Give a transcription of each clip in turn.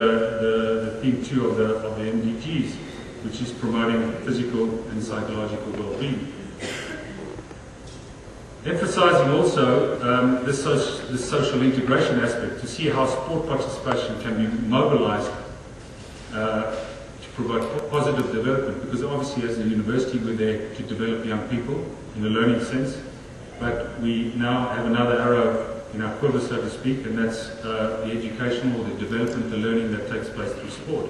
the theme 2 of the MDGs, which is promoting physical and psychological well-being. Emphasizing also this social integration aspect, to see how sport participation can be mobilized to provide positive development, because obviously as a university we're there to develop young people in a learning sense, but we now have another arrow in our quiver, so to speak, and that's the educational, the development, the learning that takes place through sport.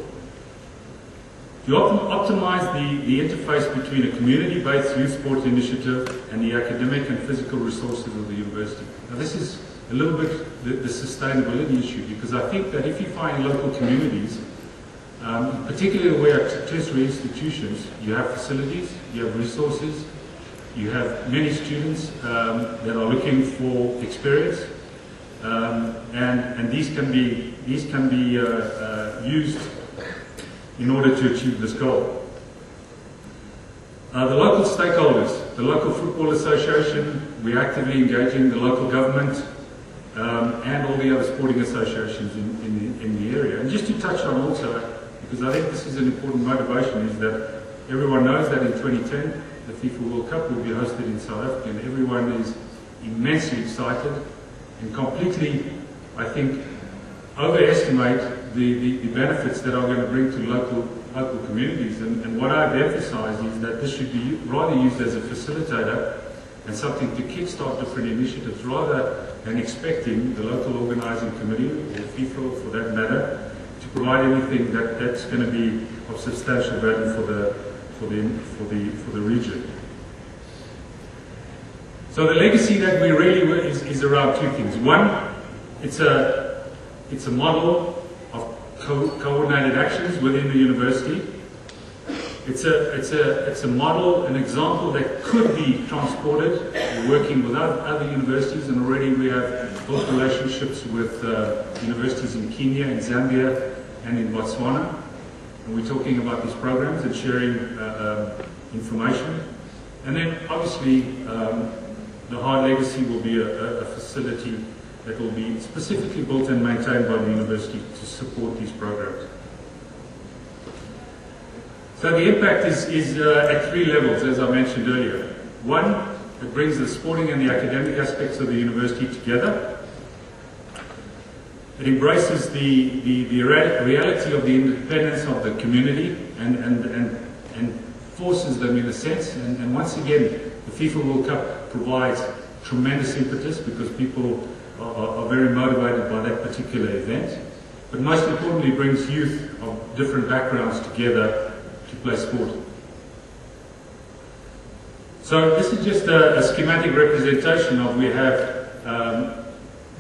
To optimize the interface between a community-based youth sport initiative and the academic and physical resources of the university. Now this is a little bit the sustainability issue, because I think that if you find local communities, particularly where tertiary institutions, you have facilities, you have resources, you have many students that are looking for experience, and these can be used in order to achieve this goal. The local stakeholders, the local football association, we're actively engaging the local government and all the other sporting associations in the area. And just to touch on also, because I think this is an important motivation, is that everyone knows that in 2010 the FIFA World Cup will be hosted in South Africa, and everyone is immensely excited and completely, I think, overestimate the benefits that are going to bring to local communities. And what I've emphasized is that this should be rather used as a facilitator and something to kickstart different initiatives, rather than expecting the local organizing committee, or FIFA for that matter, to provide anything that's going to be of substantial value for the region. So the legacy that we really is around two things. One, it's a model of coordinated actions within the university. It's a model, an example that could be transported, working with other universities, and already we have built relationships with universities in Kenya, in Zambia, and in Botswana. And we're talking about these programs and sharing information. And then obviously the hard legacy will be a facility that will be specifically built and maintained by the university to support these programs. So the impact is at three levels, as I mentioned earlier. One, it brings the sporting and the academic aspects of the university together. It embraces the reality of the independence of the community and forces them in a sense. And once again, the FIFA World Cup provides tremendous impetus, because people are very motivated by that particular event. But most importantly, it brings youth of different backgrounds together to play sport. So this is just a schematic representation of, we have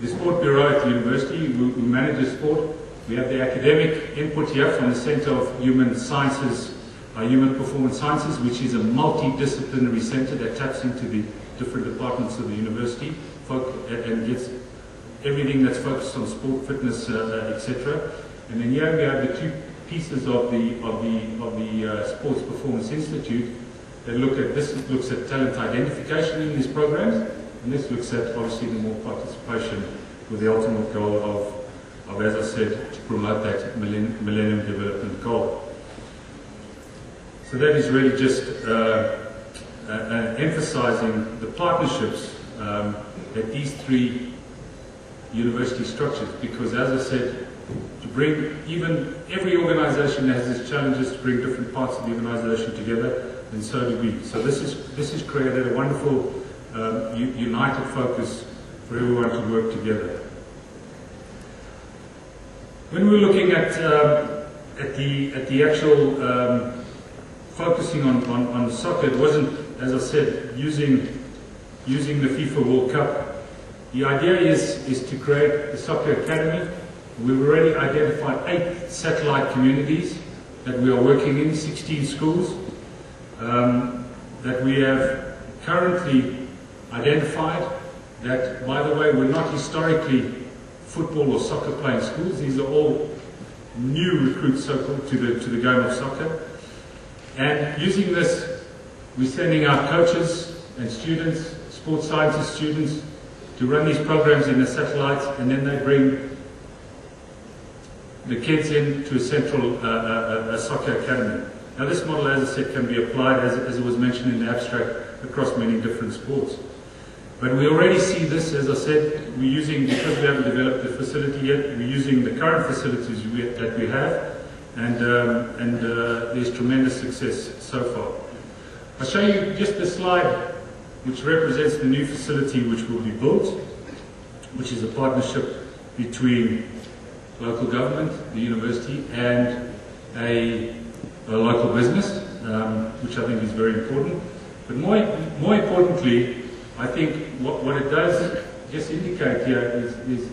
the Sport Bureau at the university who manages sport. We have the academic input here from the Center of Human Sciences, Human Performance Sciences, which is a multidisciplinary center that taps into the different departments of the university and gets everything that's focused on sport, fitness, etc. And then here we have the two pieces of the Sports Performance Institute that looks at talent identification in these programs, and this looks at obviously the more participation, with the ultimate goal of, as I said, to promote that Millennium Development Goal. So that is really just emphasizing the partnerships that these three university structures, because as I said, to bring every organization has its challenges to bring different parts of the organization together, and so do we. So this has created a wonderful united focus for everyone to work together. When we're looking at the actual focusing on soccer, it wasn't, as I said, using the FIFA World Cup. The idea is to create a soccer academy. We've already identified 8 satellite communities that we are working in, 16 schools that we have currently identified, that, by the way, were not historically football or soccer playing schools. These are all new recruits, so-called, to the game of soccer. And using this, we're sending out coaches and students, sports scientist students, to run these programs in the satellites, and then they bring the kids into a central soccer academy. Now this model, as I said, can be applied, as it was mentioned in the abstract, across many different sports. But we already see this, as I said, we're using, because we haven't developed the facility yet, we're using the current facilities that we have, and there's tremendous success so far. I'll show you just the slide which represents the new facility which will be built, which is a partnership between local government, the university, and a local business, which I think is very important. But more importantly, I think what it does just indicate here is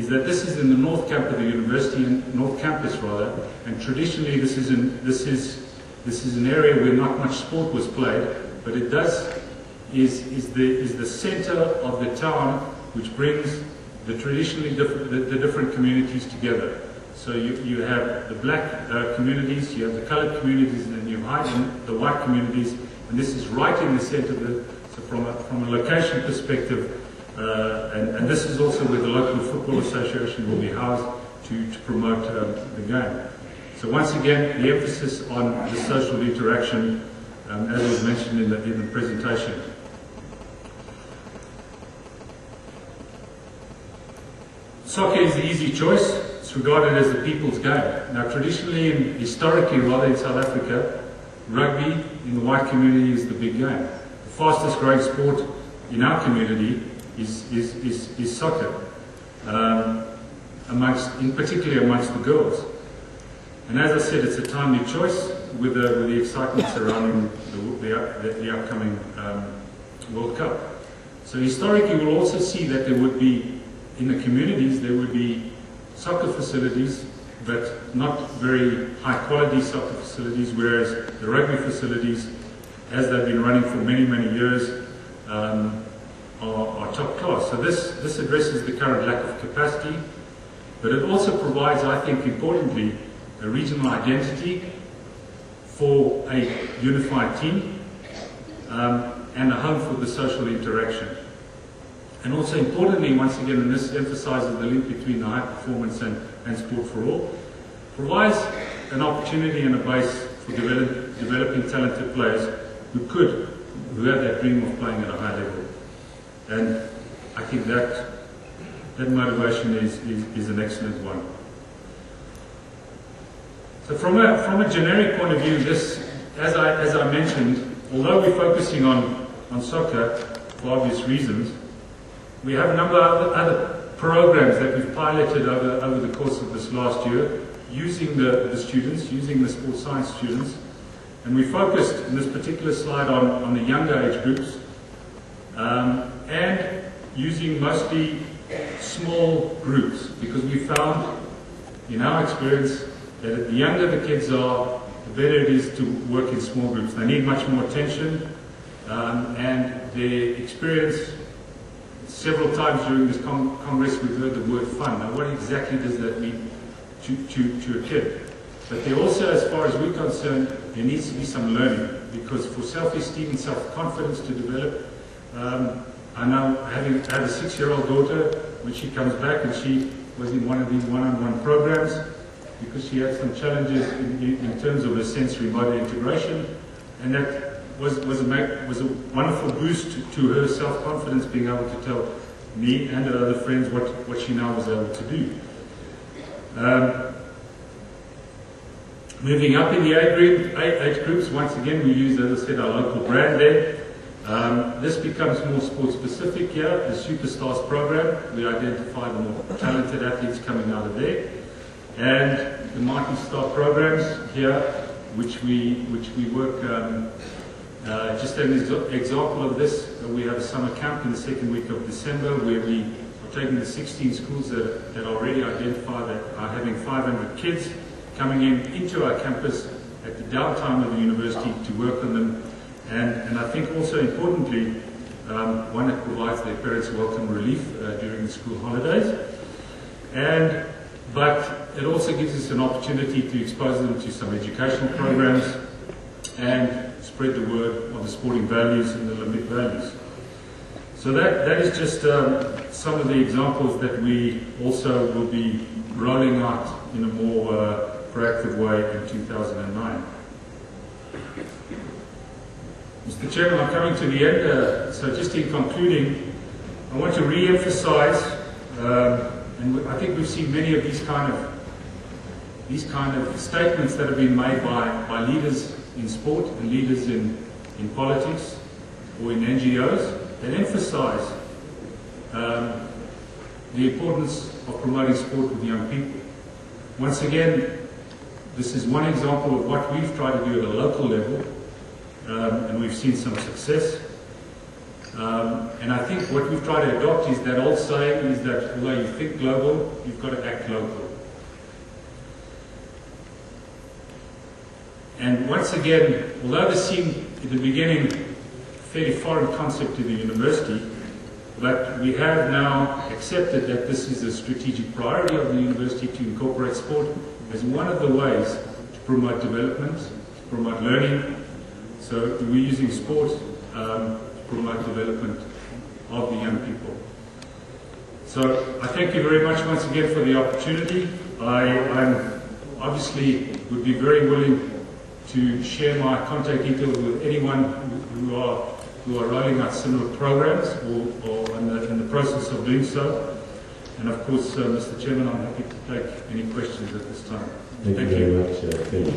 that this is in the north camp of the university, north campus rather, and traditionally this is an area where not much sport was played, but it is the center of the town, which brings the different communities together. So you have the black communities, you have the colored communities, and then you have the white communities, and this is right in the center of so from a location perspective, and this is also where the local football association will be housed to promote the game. So once again, the emphasis on the social interaction, as was mentioned in the presentation. Soccer is the easy choice. It's regarded as the people's game. Now traditionally and historically, rather in South Africa, rugby in the white community is the big game. The fastest growing sport in our community is soccer, particularly amongst the girls. And as I said, it's a timely choice with the excitement surrounding the upcoming World Cup. So historically, we'll also see that there would be, in the communities, there would be soccer facilities, but not very high quality soccer facilities, whereas the rugby facilities, as they've been running for many, many years, are top class. So this addresses the current lack of capacity, but it also provides, I think importantly, a regional identity for a unified team, and a home for the social interaction. And also importantly, once again, and this emphasizes the link between the high performance and sport for all, provides an opportunity and a base for developing talented players who have that dream of playing at a high level. And I think that motivation is an excellent one. So from a generic point of view, this, as I mentioned, although we're focusing on soccer for obvious reasons, we have a number of other programs that we've piloted over the course of this last year, using the students, using the sports science students, and we focused in this particular slide on the younger age groups, and using mostly small groups, because we found, in our experience, that the younger the kids are, the better it is to work in small groups. They need much more attention, and their experience, several times during this Congress we've heard the word fun. Now what exactly does that mean to a kid? But there also, as far as we're concerned, there needs to be some learning, because for self-esteem and self-confidence to develop, I know I have a 6-year-old daughter, when she comes back, and she was in one of these one-on-one programs, because she had some challenges in terms of her sensory motor integration, and that was a wonderful boost to her self-confidence, being able to tell me and her other friends what she now was able to do. Moving up in the age groups, once again we use, as I said, our local brand there. This becomes more sport specific here, the Superstars program. We identify the more talented athletes coming out of there. And the Mighty Star programs here, which we work, just an example of this, we have a summer camp in the second week of December, where we are taking the 16 schools that already identify that are having 500 kids coming into our campus at the downtime of the university to work on them. And I think also importantly, one that provides their parents welcome relief during the school holidays. But it also gives us an opportunity to expose them to some educational programs and spread the word of the sporting values and the Olympic values. So that is just some of the examples that we also will be rolling out in a more proactive way in 2009. Mr. Chairman, I'm coming to the end, so just in concluding, I want to re-emphasize, and I think we've seen many of these kind of statements that have been made by leaders in sport and leaders in politics or in NGOs that emphasize the importance of promoting sport with young people. Once again, this is one example of what we've tried to do at a local level, and we've seen some success. And I think what we've tried to adopt is that old saying is that although you think global, you've got to act local. And once again, although this seemed at the beginning a fairly foreign concept to the university, but we have now accepted that this is a strategic priority of the university to incorporate sport as one of the ways to promote development, to promote learning. So we're using sport to promote development of the young people. So I thank you very much once again for the opportunity. I obviously would be very willing to share my contact details with anyone who are rolling out similar programs or in the process of doing so. And of course, Mr. Chairman, I'm happy to take any questions at this time. Thank you very much, Phil.